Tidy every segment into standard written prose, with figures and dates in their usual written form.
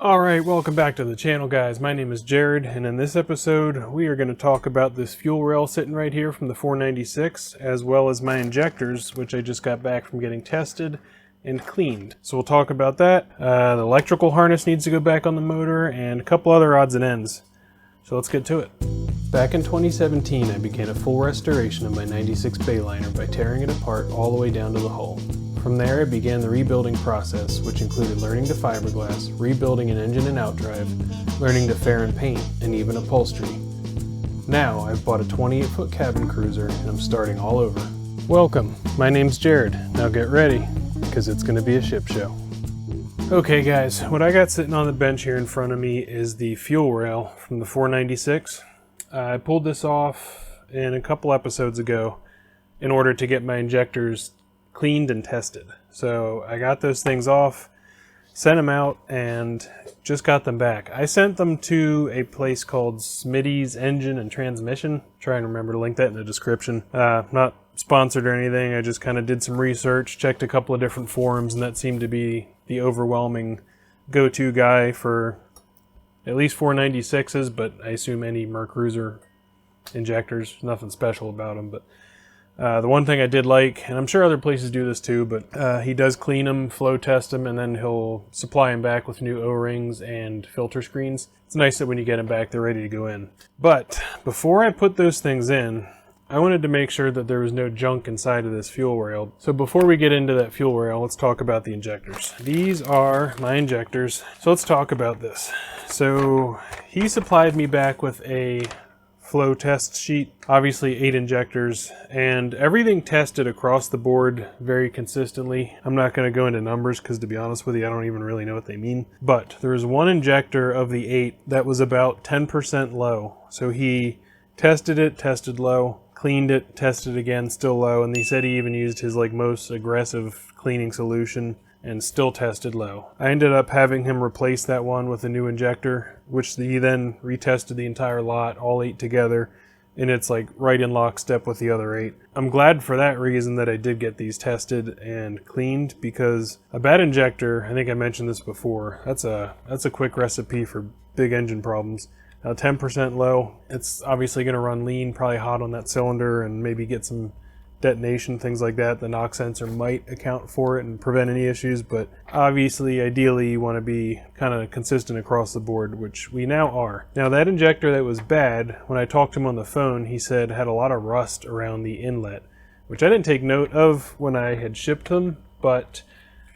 Alright, welcome back to the channel, guys. My name is Jared, and in this episode we are going to talk about this fuel rail sitting right here from the 496, as well as my injectors, which I just got back from getting tested and cleaned. So we'll talk about that. The electrical harness needs to go back on the motor, and a couple other odds and ends. So let's get to it. Back in 2017, I began a full restoration of my 96 Bayliner by tearing it apart all the way down to the hull. From there, I began the rebuilding process, which included learning to fiberglass, rebuilding an engine and outdrive, learning to fair and paint, and even upholstery. Now, I've bought a 28-foot cabin cruiser, and I'm starting all over. Welcome, my name's Jared. Now get ready, because it's going to be a ship show. Okay guys, what I got sitting on the bench here in front of me is the fuel rail from the 496. I pulled this off in a couple episodes ago in order to get my injectors cleaned and tested. So I got those things off, sent them out, and just got them back. I sent them to a place called Smitty's Engine and Transmission. Try and remember to link that in the description. Not sponsored or anything. I just kind of did some research, checked a couple of different forums, and that seemed to be the overwhelming go-to guy for at least 496s, but I assume any Mercruiser injectors. Nothing special about them, but the one thing I did like, and I'm sure other places do this too, but he does clean them, flow test them, and then he'll supply them back with new O-rings and filter screens. It's nice that when you get them back, they're ready to go in. But before I put those things in, I wanted to make sure that there was no junk inside of this fuel rail. So before we get into that fuel rail, let's talk about the injectors. These are my injectors. So let's talk about this. So he supplied me back with a flow test sheet, obviously 8 injectors, and everything tested across the board very consistently. I'm not going to go into numbers because, to be honest with you, I don't even really know what they mean. But there was one injector of the 8 that was about 10% low. So he tested it, tested low, cleaned it, tested again, still low, and he said he even used his most aggressive cleaning solution and still tested low. I ended up having him replace that one with a new injector, which he then retested the entire lot, all 8 together, and it's right in lockstep with the other 8. I'm glad for that reason that I did get these tested and cleaned, because a bad injector, I think I mentioned this before, that's a quick recipe for big engine problems. Now 10% low, it's obviously going to run lean, probably hot on that cylinder, and maybe get some detonation, things like that. The knock sensor might account for it and prevent any issues, but obviously, ideally, you want to be kind of consistent across the board, which we now are. Now, that injector that was bad, when I talked to him on the phone, he said had a lot of rust around the inlet, which I didn't take note of when I had shipped them, but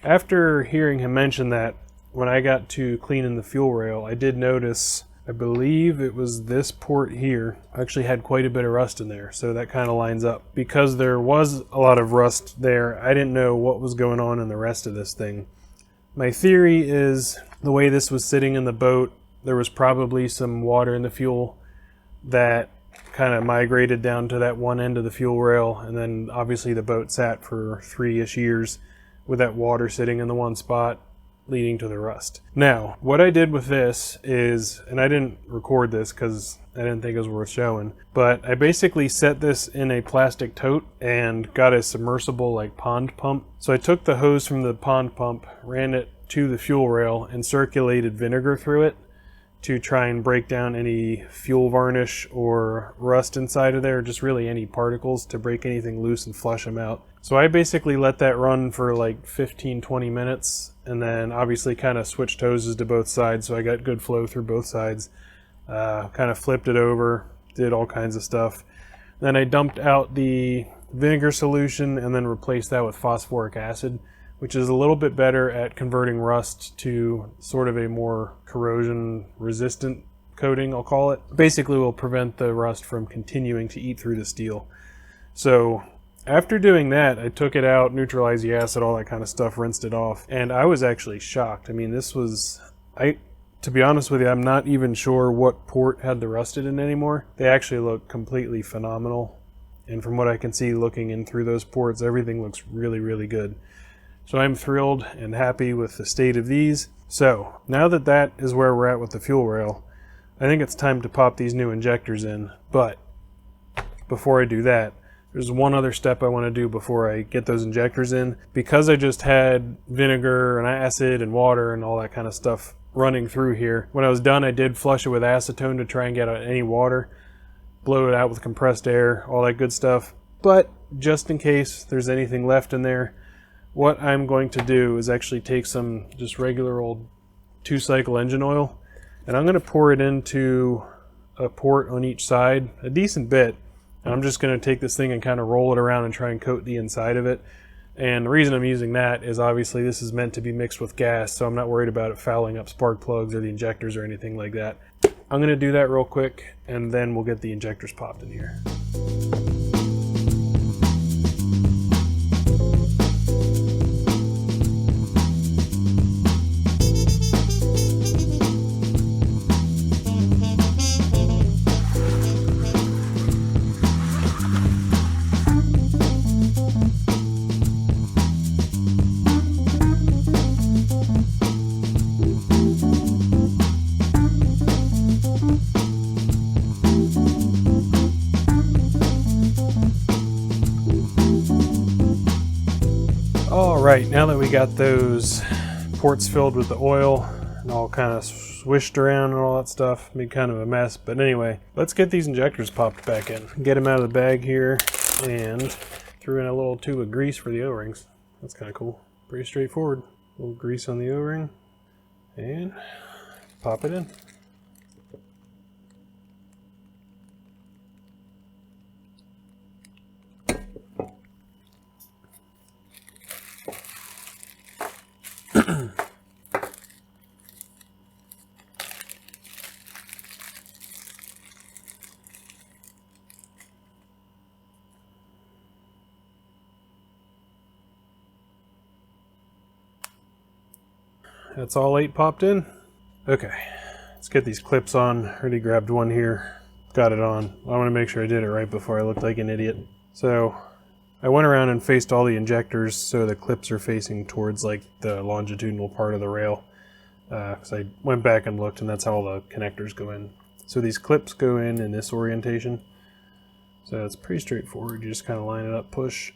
after hearing him mention that, when I got to cleaning the fuel rail, I did notice, I believe it was this port here, actually had quite a bit of rust in there, so that kind of lines up. Because there was a lot of rust there, I didn't know what was going on in the rest of this thing. My theory is, the way this was sitting in the boat, there was probably some water in the fuel that kind of migrated down to that one end of the fuel rail, and then obviously the boat sat for 3-ish years with that water sitting in the one spot, leading to the rust. Now, what I did with this is, and I didn't record this because I didn't think it was worth showing, but I basically set this in a plastic tote and got a submersible pond pump. So I took the hose from the pond pump, ran it to the fuel rail, and circulated vinegar through it to try and break down any fuel varnish or rust inside of there, just really any particles, to break anything loose and flush them out. So I basically let that run for 15-20 minutes, and then obviously kind of switched hoses to both sides, so I got good flow through both sides. Kind of flipped it over, did all kinds of stuff. Then I dumped out the vinegar solution and then replaced that with phosphoric acid, which is a little bit better at converting rust to sort of a more corrosion resistant coating, I'll call it. Basically will prevent the rust from continuing to eat through the steel. So after doing that, I took it out, neutralized the acid, all that kind of stuff, rinsed it off, and I was actually shocked. I mean, to be honest with you, I'm not even sure what port had the rusted in anymore. They actually look completely phenomenal, and from what I can see looking in through those ports, everything looks really, really good. So I'm thrilled and happy with the state of these. So now that that is where we're at with the fuel rail, I think it's time to pop these new injectors in. But before I do that, there's one other step I want to do before I get those injectors in. Because I just had vinegar and acid and water and all that kind of stuff running through here. When I was done, I did flush it with acetone to try and get out any water, blow it out with compressed air, all that good stuff. But just in case there's anything left in there, what I'm going to do is actually take some just regular old 2-cycle engine oil, and I'm going to pour it into a port on each side, a decent bit. And I'm just going to take this thing and kind of roll it around and try and coat the inside of it. And the reason I'm using that is obviously this is meant to be mixed with gas, so I'm not worried about it fouling up spark plugs or the injectors or anything like that. I'm going to do that real quick, and then we'll get the injectors popped in here. Alright, now that we got those ports filled with the oil and all kind of swished around and all that stuff, made kind of a mess, but anyway, let's get these injectors popped back in. Get them out of the bag here, and threw in a little tube of grease for the O-rings. That's kind of cool. Pretty straightforward. A little grease on the O-ring, and pop it in. That's all 8 popped in. Okay, let's get these clips on. Already grabbed one here, got it on. I want to make sure I did it right before I looked like an idiot. So I went around and faced all the injectors so the clips are facing towards like the longitudinal part of the rail. Because I went back and looked, and that's how all the connectors go in. So these clips go in this orientation. So it's pretty straightforward. You just kind of line it up, push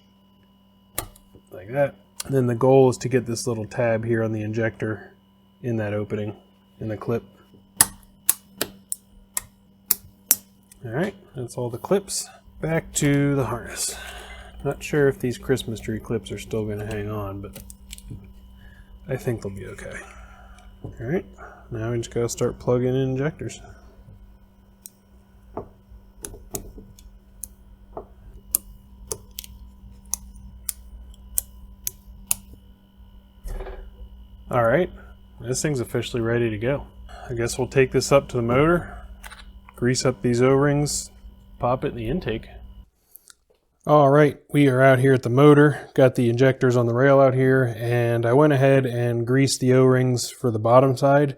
like that. And then the goal is to get this little tab here on the injector in that opening in the clip. Alright, that's all the clips. Back to the harness. Not sure if these Christmas tree clips are still going to hang on, but I think they'll be okay. Alright, now we just got to start plugging in injectors. Alright, this thing's officially ready to go. I guess we'll take this up to the motor, grease up these O-rings, pop it in the intake. Alright, we are out here at the motor, got the injectors on the rail out here, and I went ahead and greased the O-rings for the bottom side.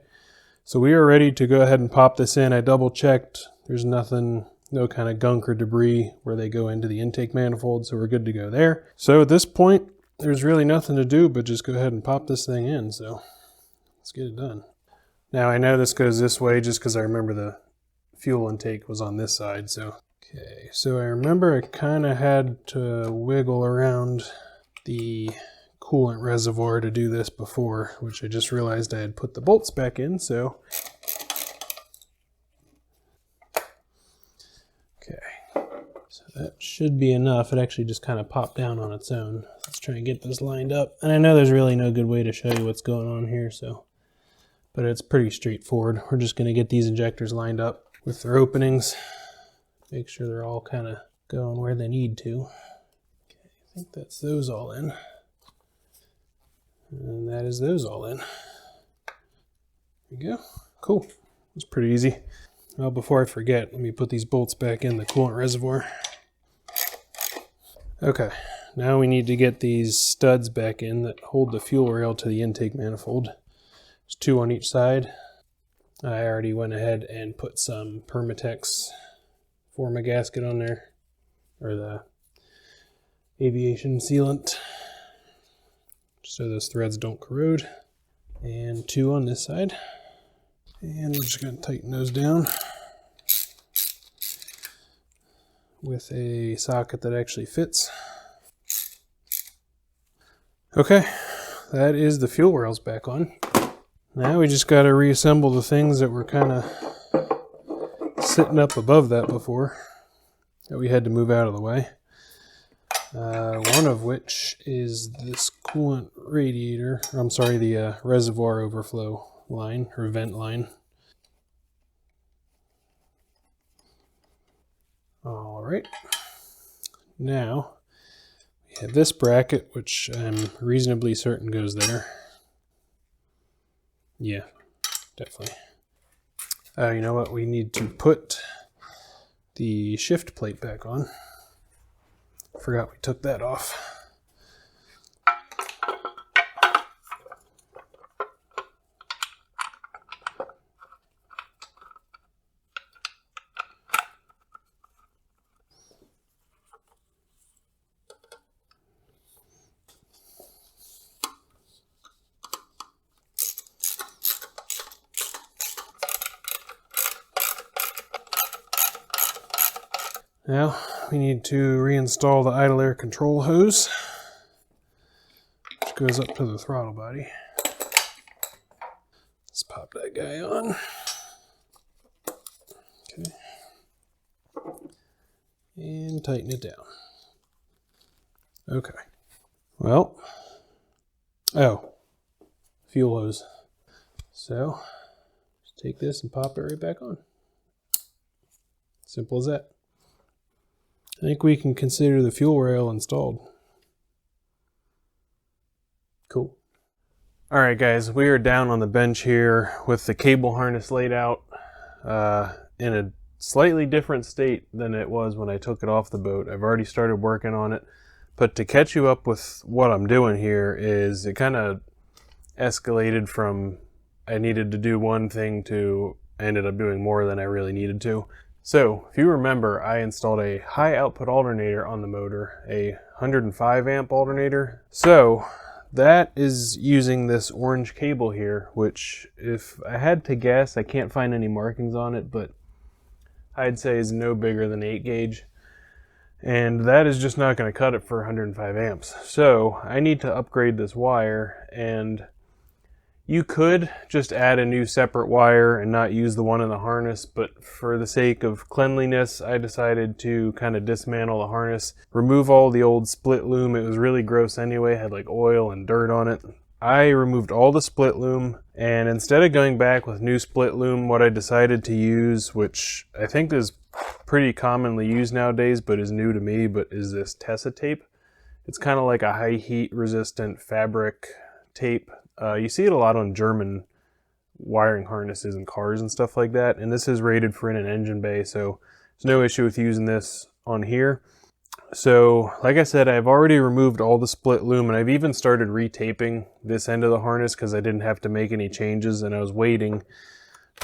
So we are ready to go ahead and pop this in. I double checked, there's nothing, no kind of gunk or debris where they go into the intake manifold, so we're good to go there. So at this point, there's really nothing to do but just go ahead and pop this thing in, so let's get it done. Now I know this goes this way just because I remember the fuel intake was on this side, so. Okay, so I remember I kind of had to wiggle around the coolant reservoir to do this before, which I just realized I had put the bolts back in, so. Okay, so that should be enough. It actually just kind of popped down on its own. Let's try and get this lined up. And I know there's really no good way to show you what's going on here, so, but it's pretty straightforward. We're just going to get these injectors lined up with their openings. Make sure they're all kind of going where they need to. Okay, I think that's those all in. And that is those all in. There we go. Cool. It's pretty easy. Well, before I forget, let me put these bolts back in the coolant reservoir. Okay, now we need to get these studs back in that hold the fuel rail to the intake manifold. There's 2 on each side. I already went ahead and put some Permatex Forma gasket on there, or the aviation sealant, so those threads don't corrode. And 2 on this side. And we're just going to tighten those down with a socket that actually fits. Okay, that is the fuel rails back on. Now we just got to reassemble the things that were kind of sitting up above that before, that we had to move out of the way. One of which is this coolant radiator, the reservoir overflow line, or vent line. All right. Now, we have this bracket, which I'm reasonably certain goes there. Yeah, definitely. You know what? We need to put the shift plate back on. Forgot we took that off. Now we need to reinstall the idle air control hose, which goes up to the throttle body. Let's pop that guy on. Okay. And tighten it down. Okay. Well, fuel hose. So, just take this and pop it right back on. Simple as that. I think we can consider the fuel rail installed. Cool. All right, guys, we are down on the bench here with the cable harness laid out in a slightly different state than it was when I took it off the boat. I've already started working on it, but to catch you up with what I'm doing here is it kind of escalated from I needed to do one thing to I ended up doing more than I really needed to. So, if you remember, I installed a high output alternator on the motor, a 105 amp alternator. So, that is using this orange cable here, which if I had to guess, I can't find any markings on it, but I'd say is no bigger than 8 gauge. And that is just not going to cut it for 105 amps. So, I need to upgrade this wire, and you could just add a new separate wire and not use the one in the harness, but for the sake of cleanliness, I decided to kind of dismantle the harness, remove all the old split loom. It was really gross anyway, it had like oil and dirt on it. I removed all the split loom, and instead of going back with new split loom, what I decided to use, which I think is pretty commonly used nowadays, but is new to me, but is this Tessa tape. It's kind of like a high heat resistant fabric tape. You see it a lot on German wiring harnesses in cars and stuff like that, and this is rated for in an engine bay, so there's no issue with using this on here. So, like I said, I've already removed all the split loom, and I've even started retaping this end of the harness because I didn't have to make any changes, and I was waiting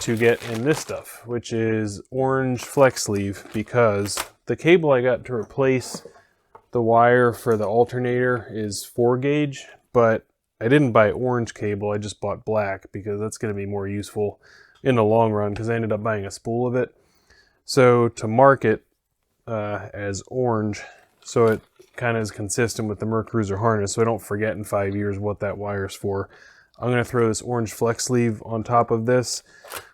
to get in this stuff, which is orange flex sleeve, because the cable I got to replace the wire for the alternator is 4 gauge, but I didn't buy orange cable, I just bought black because that's going to be more useful in the long run because I ended up buying a spool of it. So to mark it as orange, so it kind of is consistent with the Mercruiser harness, so I don't forget in 5 years what that wire's for. I'm going to throw this orange flex sleeve on top of this.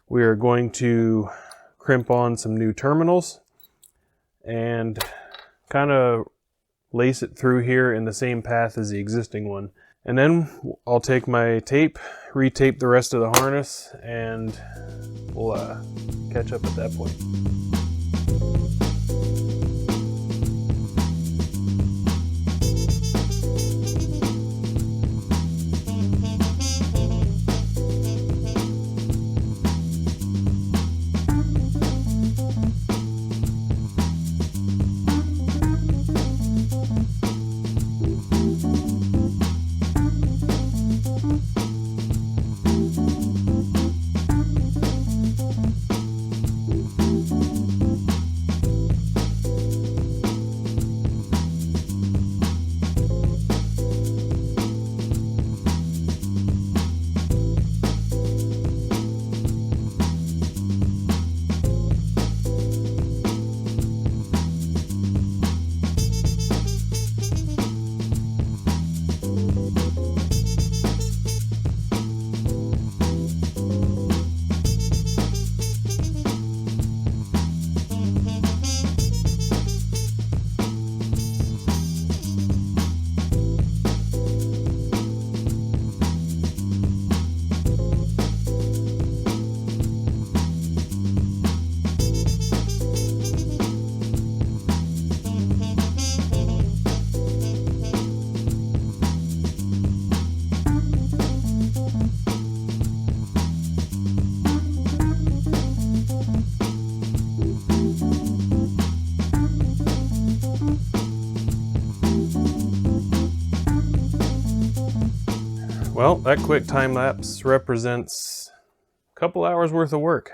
We are going to crimp on some new terminals and kind of lace it through here in the same path as the existing one. And then I'll take my tape, retape the rest of the harness, and we'll catch up at that point. Well, that quick time lapse represents a couple hours worth of work,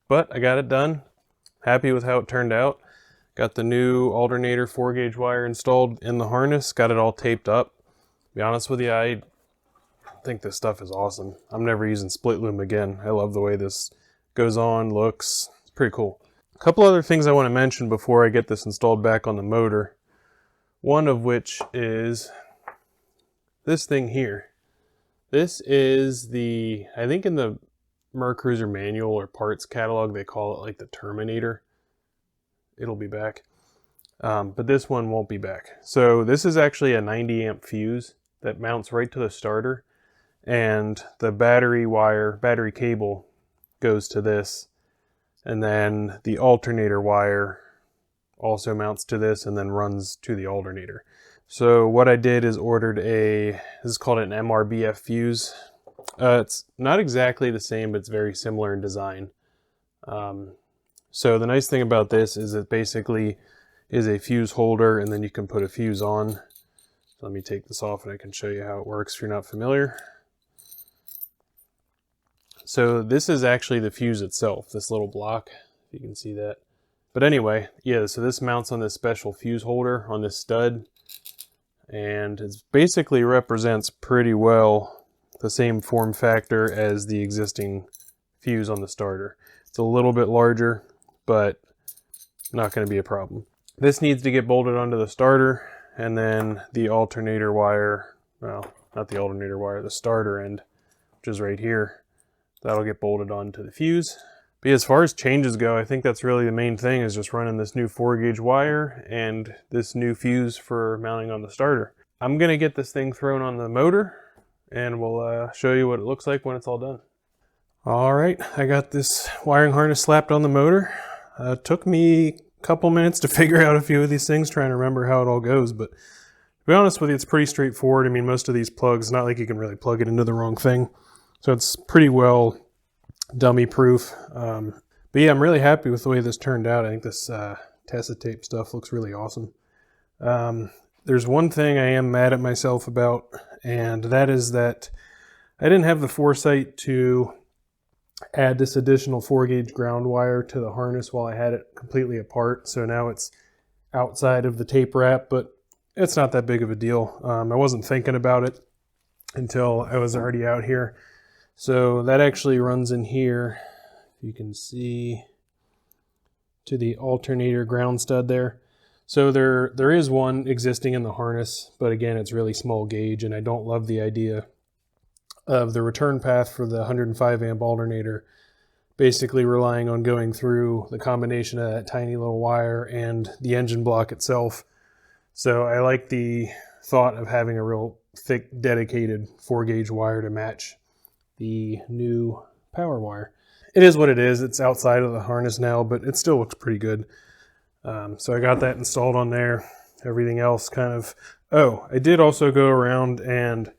but I got it done. Happy with how it turned out. Got the new alternator 4-gauge wire installed in the harness, got it all taped up. To be honest with you, I think this stuff is awesome. I'm never using split loom again. I love the way this goes on, looks. It's pretty cool. A couple other things I want to mention before I get this installed back on the motor. One of which is this thing here. This is the, I think in the Mercruiser manual or parts catalog, they call it like the Terminator. It'll be back. But this one won't be back. So this is actually a 90 amp fuse that mounts right to the starter. And the battery cable goes to this. And then the alternator wire also mounts to this and then runs to the alternator. So what I did is ordered this is called an MRBF fuse. It's not exactly the same, but it's very similar in design. So the nice thing about this is it basically is a fuse holder, and then you can put a fuse on. So let me take this off and I can show you how it works if you're not familiar. So this is actually the fuse itself, this little block, if you can see that. But anyway, yeah, so this mounts on this special fuse holder on this stud. And it basically represents pretty well the same form factor as the existing fuse on the starter. It's a little bit larger, but not going to be a problem. This needs to get bolted onto the starter, and then the alternator wire, well, not the alternator wire, the starter end, which is right here, that'll get bolted onto the fuse. But as far as changes go, I think that's really the main thing, is just running this new 4-gauge wire and this new fuse for mounting on the starter. I'm going to get this thing thrown on the motor, and we'll show you what it looks like when it's all done. All right, I got this wiring harness slapped on the motor. It took me a couple minutes to figure out a few of these things, trying to remember how it all goes, but to be honest with you, it's pretty straightforward. I mean, most of these plugs, not like you can really plug it into the wrong thing. So it's pretty well dummy proof. But yeah, I'm really happy with the way this turned out. I think this Tessa tape stuff looks really awesome. There's one thing I am mad at myself about, and that is that I didn't have the foresight to add this additional 4-gauge ground wire to the harness while I had it completely apart. So now it's outside of the tape wrap, but it's not that big of a deal. I wasn't thinking about it until I was already out here. So that actually runs in here, you can see, to the alternator ground stud there. So there is one existing in the harness, but again, it's really small gauge, and I don't love the idea of the return path for the 105 amp alternator basically relying on going through the combination of that tiny little wire and the engine block itself. So I like the thought of having a real thick dedicated 4-gauge wire to match the new power wire. It is what it is. It's outside of the harness now, but it still looks pretty good. So I got that installed on there. Everything else kind of... Oh, I did also go around and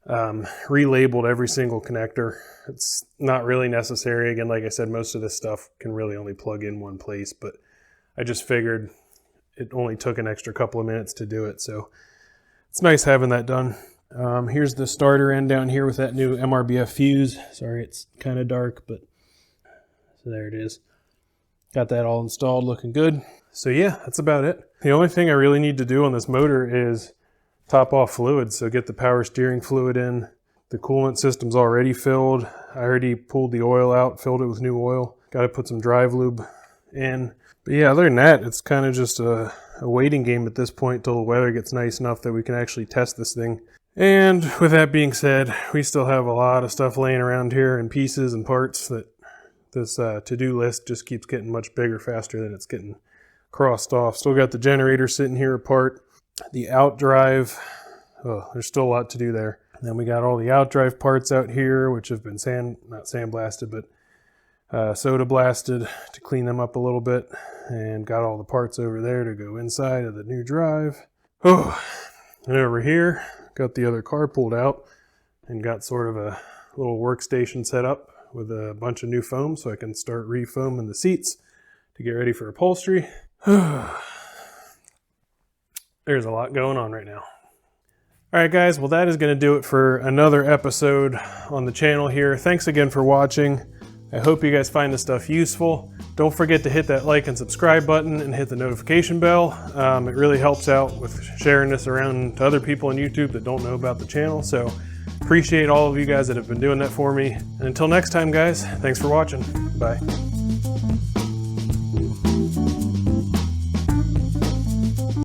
relabeled every single connector. It's not really necessary. Again, like I said, most of this stuff can really only plug in one place, but I just figured it only took an extra couple of minutes to do it. So it's nice having that done. Here's the starter end down here with that new MRBF fuse. Sorry, it's kind of dark, but so there it is. Got that all installed, looking good. So yeah, that's about it. The only thing I really need to do on this motor is top off fluid. So get the power steering fluid in. The coolant system's already filled. I already pulled the oil out, filled it with new oil. Got to put some drive lube in. But yeah, other than that, it's kind of just a waiting game at this point till the weather gets nice enough that we can actually test this thing. And with that being said, we still have a lot of stuff laying around here in pieces and parts that this to-do list just keeps getting much bigger faster than it's getting crossed off. Still got the generator sitting here apart. The out drive, oh, there's still a lot to do there. And then we got all the out drive parts out here, which have been not sandblasted, but soda blasted to clean them up a little bit. And got all the parts over there to go inside of the new drive. Oh, and over here, got the other car pulled out and got sort of a little workstation set up with a bunch of new foam so I can start re-foaming the seats to get ready for upholstery. There's a lot going on right now. Alright guys, well that is going to do it for another episode on the channel here. Thanks again for watching. I hope you guys find this stuff useful. Don't forget to hit that like and subscribe button and hit the notification bell. It really helps out with sharing this around to other people on YouTube that don't know about the channel. So appreciate all of you guys that have been doing that for me. And until next time guys, thanks for watching. Bye.